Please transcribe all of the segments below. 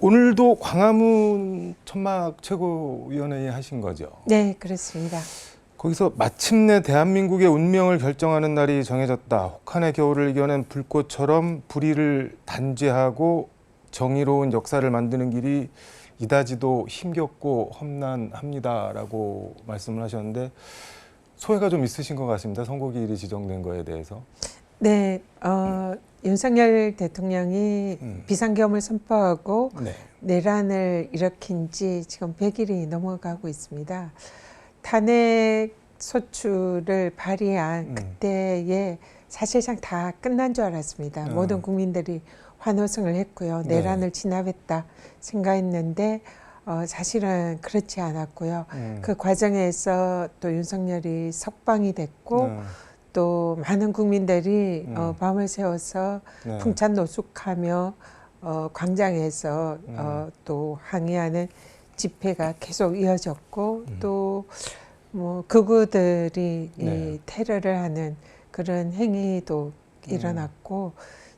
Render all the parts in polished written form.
오늘도 광화문 천막 최고위원회의 하신 거죠? 네, 그렇습니다. 거기서 마침내 대한민국의 운명을 결정하는 날이 정해졌다. 혹한의 겨울을 이겨낸 불꽃처럼 불의를 단죄하고 정의로운 역사를 만드는 길이 이다지도 힘겹고 험난합니다라고 말씀을 하셨는데 소회가 좀 있으신 것 같습니다. 선고기일이 지정된 거에 대해서. 네, 윤석열 대통령이 비상계엄을 선포하고 네. 내란을 일으킨 지 지금 100일이 넘어가고 있습니다. 탄핵 소추를 발의한 그때에 사실상 다 끝난 줄 알았습니다. 모든 국민들이 환호성을 했고요. 내란을 진압했다 생각했는데 사실은 그렇지 않았고요. 그 과정에서 또 윤석열이 석방이 됐고 또 많은 국민들이 밤을 새워서 풍찬노숙하며 광장에서 또 항의하는 집회가 계속 이어졌고 또 뭐 극우들이 이 테러를 하는 그런 행위도 일어났고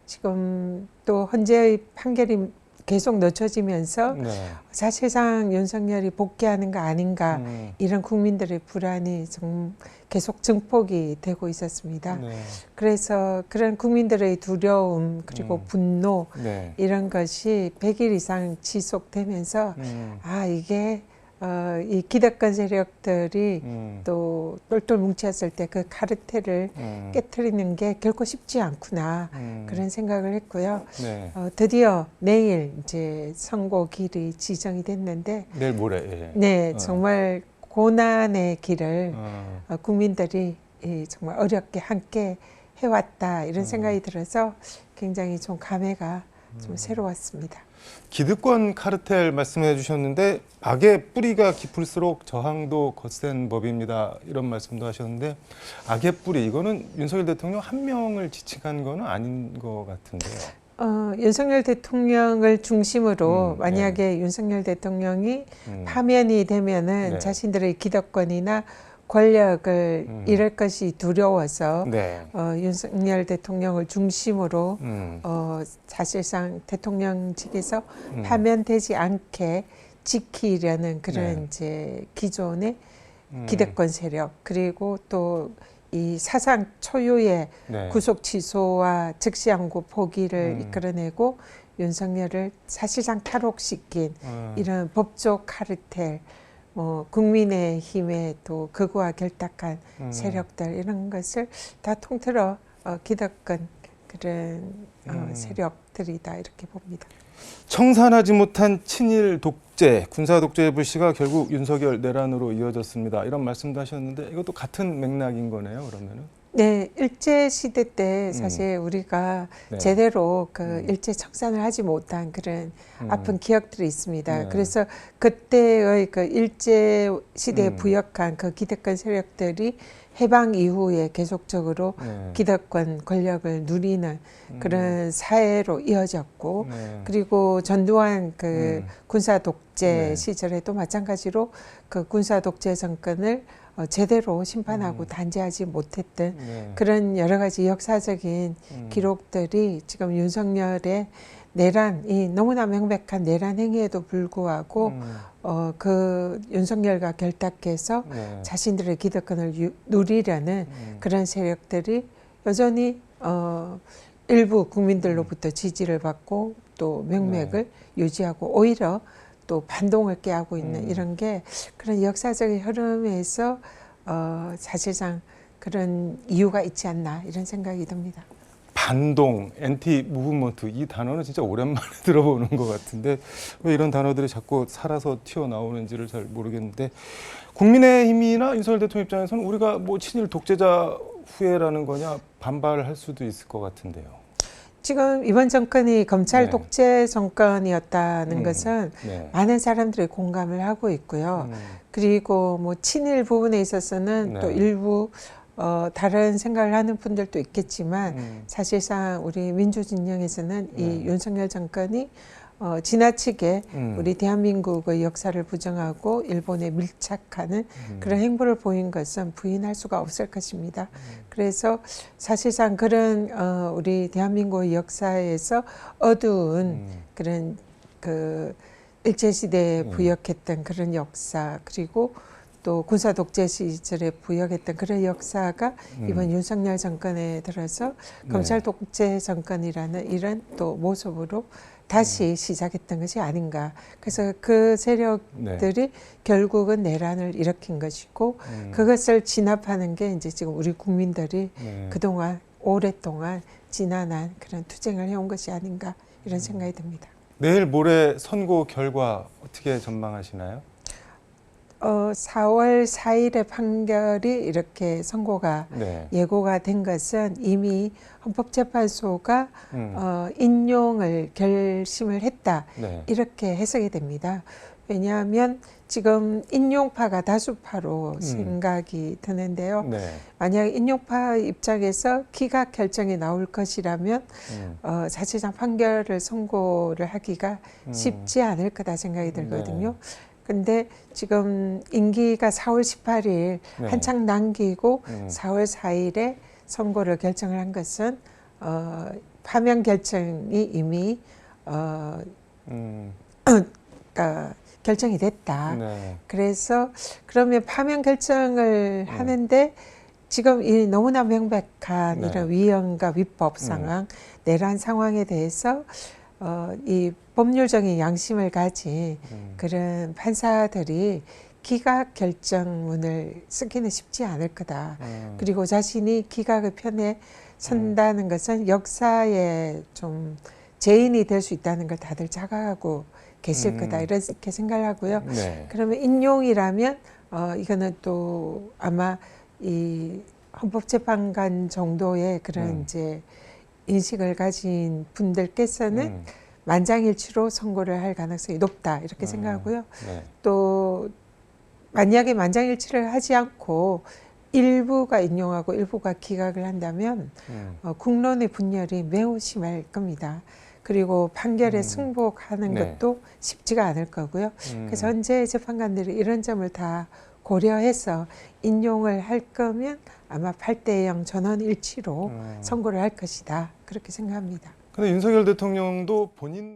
지금 또 헌재의 판결이 계속 늦춰지면서 사실상 윤석열이 복귀하는 거 아닌가 이런 국민들의 불안이 계속 증폭이 되고 있었습니다. 그래서 그런 국민들의 두려움 그리고 분노 이런 것이 100일 이상 지속되면서 아 이게 이 기득권 세력들이 또 똘똘 뭉쳤을 때 그 카르텔을 깨트리는 게 결코 쉽지 않구나 그런 생각을 했고요. 드디어 내일 이제 선고일이 지정이 됐는데 내일 모레. 네, 정말 고난의 길을 국민들이 정말 어렵게 함께 해왔다 이런 생각이 들어서 굉장히 좀 감회가 좀 새로웠습니다. 기득권 카르텔 말씀해 주셨는데 악의 뿌리가 깊을수록 저항도 거센 법입니다. 이런 말씀도 하셨는데 악의 뿌리 이거는 윤석열 대통령 한 명을 지칭한 거는 아닌 것 같은데요. 윤석열 대통령을 중심으로 만약에 윤석열 대통령이 파면이 되면은 자신들의 기득권이나 권력을 잃을 것이 두려워서 윤석열 대통령을 중심으로 사실상 대통령직에서 파면되지 않게 지키려는 그런 이제 기존의 기득권 세력 그리고 또 이 사상 초유의 구속 취소와 즉시항고 포기를 이끌어내고 윤석열을 사실상 탈옥시킨 이런 법조 카르텔 국민의힘의 또 극우와 결탁한 세력들 이런 것을 다 통틀어 기득권 그런 세력들이다 이렇게 봅니다. 청산하지 못한 친일 독재, 군사 독재의 불씨가 결국 윤석열 내란으로 이어졌습니다. 이런 말씀도 하셨는데 이것도 같은 맥락인 거네요, 그러면은? 네, 일제 시대 때 사실 우리가 제대로 그 일제 청산을 하지 못한 그런 아픈 기억들이 있습니다. 그래서 그때의 그 일제 시대에 부역한 그 기득권 세력들이 해방 이후에 계속적으로 기득권 권력을 누리는 그런 사회로 이어졌고 그리고 전두환 그 군사 독재 시절에도 마찬가지로 그 군사 독재 정권을 제대로 심판하고 단죄하지 못했던 그런 여러 가지 역사적인 기록들이 지금 윤석열의 내란이 너무나 명백한 내란 행위에도 불구하고 그 윤석열과 결탁해서 자신들의 기득권을 누리려는 그런 세력들이 여전히 일부 국민들로부터 지지를 받고 또 명맥을 유지하고 오히려 또 반동을 깨하고 있는 이런 게 그런 역사적인 흐름에서 사실상 그런 이유가 있지 않나 이런 생각이 듭니다. 반동, 엔티 무브먼트 이 단어는 진짜 오랜만에 들어보는 것 같은데 왜 이런 단어들이 자꾸 살아서 튀어나오는지를 잘 모르겠는데 국민의힘이나 윤석열 대통령 입장에서는 우리가 뭐 친일 독재자 후예라는 거냐 반발할 수도 있을 것 같은데요. 지금 이번 정권이 검찰 독재 정권이었다는 것은 많은 사람들이 공감을 하고 있고요. 그리고 뭐 친일 부분에 있어서는 또 일부 다른 생각을 하는 분들도 있겠지만 사실상 우리 민주진영에서는 이 윤석열 정권이 지나치게 우리 대한민국의 역사를 부정하고 일본에 밀착하는 그런 행보를 보인 것은 부인할 수가 없을 것입니다. 그래서 사실상 그런 우리 대한민국의 역사에서 어두운 그런 그 일제시대에 부역했던 그런 역사, 그리고 또 군사 독재 시절에 부역했던 그런 역사가 이번 윤석열 정권에 들어서 검찰 독재 정권이라는 이런 또 모습으로 다시 시작했던 것이 아닌가. 그래서 그 세력들이 결국은 내란을 일으킨 것이고 그것을 진압하는 게 이제 지금 우리 국민들이 그동안 오랫동안 지난한 그런 투쟁을 해온 것이 아닌가 이런 생각이 듭니다. 내일 모레 선고 결과 어떻게 전망하시나요? 4월 4일에 판결이 이렇게 선고가 예고가 된 것은 이미 헌법재판소가 인용을 결심을 했다 이렇게 해석이 됩니다. 왜냐하면 지금 인용파가 다수파로 생각이 드는데요. 만약 인용파 입장에서 기각 결정이 나올 것이라면 자체상 판결을 선고를 하기가 쉽지 않을 거다 생각이 들거든요. 근데 지금 임기가 4월 18일 한창 남기고 4월 4일에 선고를 결정을 한 것은 파면 결정이 이미 결정이 됐다. 그래서 그러면 파면 결정을 하는데 지금 이 너무나 명백한 이런 위헌과 위법 상황, 내란 상황에 대해서 이 법률적인 양심을 가진 그런 판사들이 기각 결정문을 쓰기는 쉽지 않을 거다. 그리고 자신이 기각의 편에 선다는 것은 역사에 좀 죄인이 될 수 있다는 걸 다들 자각하고 계실 거다 이렇게 생각을 하고요. 그러면 인용이라면 이거는 또 아마 이 헌법재판관 정도의 그런 이제 인식을 가진 분들께서는 만장일치로 선고를 할 가능성이 높다 이렇게 생각하고요. 또 만약에 만장일치를 하지 않고 일부가 인용하고 일부가 기각을 한다면 국론의 분열이 매우 심할 겁니다. 그리고 판결에 승복하는 것도 쉽지가 않을 거고요. 그래서 현재 재판관들이 이런 점을 다 고려해서 인용을 할 거면 아마 8대0 전원 일치로 선고를 할 것이다. 그렇게 생각합니다. 근데 윤석열 대통령도 본인